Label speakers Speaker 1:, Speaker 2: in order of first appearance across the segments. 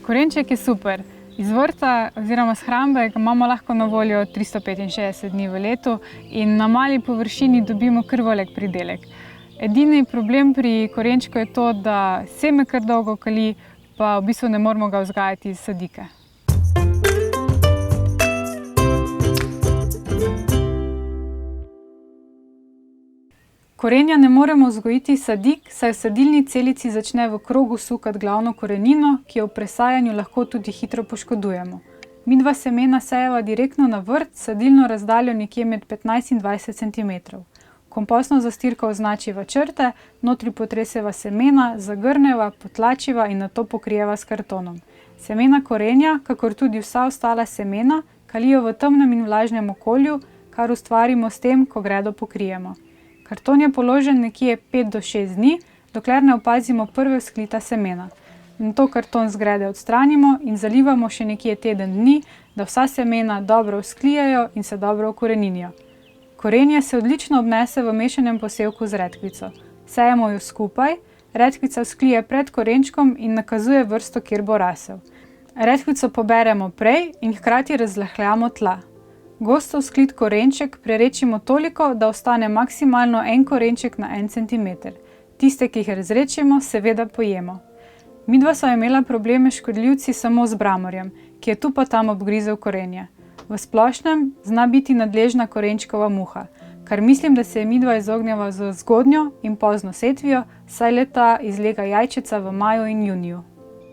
Speaker 1: Korenček je super. Iz vrta oziroma shrambe ga imamo lahko na voljo 365 dni v letu in na mali površini dobimo kar velik pridelek. Edini problem pri korenčku je to, da seme kar dolgo kali, pa v bistvu ne moremo ga vzgajati iz sadike. Korenja ne moremo vzgojiti sadik, saj v sadilni celici začne v krogu sukati glavno korenino, ki jo v presajanju lahko tudi hitro poškodujemo. Midva semena sejeva direktno na vrt, sadilno razdaljo nekje med 15 in 20 cm. Kompostno zastirko označiva črte, notri potreseva semena, zagrneva, potlačiva in nato pokrijeva s kartonom. Semena korenja, kakor tudi vsa ostala semena, kalijo v temnem in vlažnem okolju, kar ustvarimo s tem, ko gredo pokrijemo. Karton je položen nekje 5 do 6 dni, dokler ne opazimo prve vzklita semena. Nato karton z grede odstranimo in zalivamo še nekje teden dni, da vsa semena dobro vzklijejo in se dobro ukoreninijo. Korenje se odlično obnese v mešanem posevku z redkvico. Sejemo jo skupaj, redkvica vzklije pred korenčkom in nakazuje vrsto, kjer bo rasel. Redkvico poberemo prej in hkrati razrahljamo tla. Gosto vzklit korenček prerečimo toliko, da ostane maksimalno en korenček na 1 cm. Tiste, ki jih razrečimo, seveda pojemo. Midva sva imela probleme s škodljivci samo z bramorjem, ki je tu pa tam obgrizel korenje. V splošnem zna biti nadležna korenčkova muha, kar mislim, da se je midva izogneva z zgodnjo in pozno setvijo, saj le-ta izlega jajčeca v maju in juniju.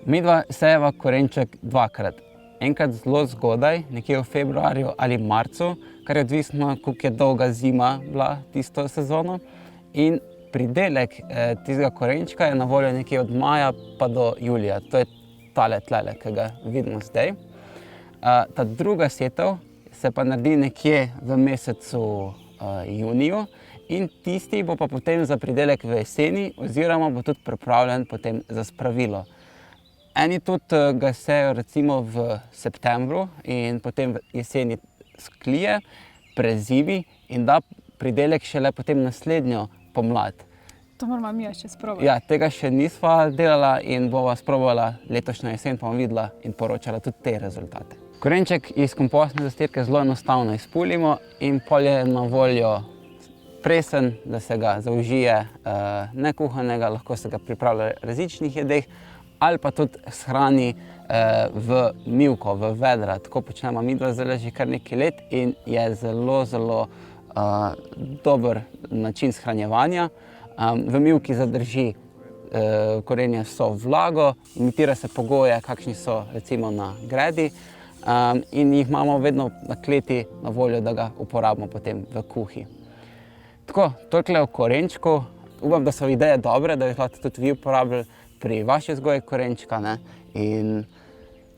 Speaker 2: Midva sejeva korenček dvakrat. Enkrat zelo zgodaj, nekje v februarju ali marcu, kar je odvisno, koliko je dolga zima bila tisto sezono. In pridelek tistega korenčka je na voljo nekje od maja pa do julija. To je tale tlele, ki ga vidimo zdaj. Ta druga setev se pa naredi nekje v mesecu juniju in tisti bo pa potem za pridelek v jeseni oziroma bo tudi pripravljen potem za spravilo. Eni tudi ga sejo recimo v septembru in potem v jeseni sklije, prezivi in da pridelek šele potem naslednjo pomlad.
Speaker 1: To moramo mi še sprobati.
Speaker 2: Ja, tega še nisva delala in bova sprobala letošnjo jesen, pa bomo videla in poročala tudi te rezultate. Korenček iz kompostne zastirke zelo enostavno izpulimo in pol je na voljo presen, da se ga zaužije nekuhanega, lahko se ga pripravlja v različnih jedeh, ali pa tudi shrani v mivko, v vedra. Tako počnemo midva zdaj že kar nekaj let in je zelo, zelo dober način shranjevanja. V mivki zadrži korenje vso vlago, imitira se pogoje, kakšni so recimo na gredi in jih imamo vedno na kleti na voljo, da ga uporabimo potem v kuhi. Tako, toliko o korenčku. Upam, da so ideje dobre, da jih lahko tudi vi uporabljali pri vaši vzgoji korenčka, ne? In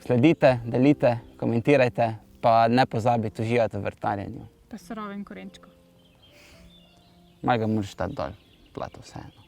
Speaker 2: sledite, delite, komentirajte, pa ne pozabite uživati v vrtnarjenju.
Speaker 1: Pa surovem korenčku.
Speaker 2: Malo ga moraš dati dol, plato vseeno.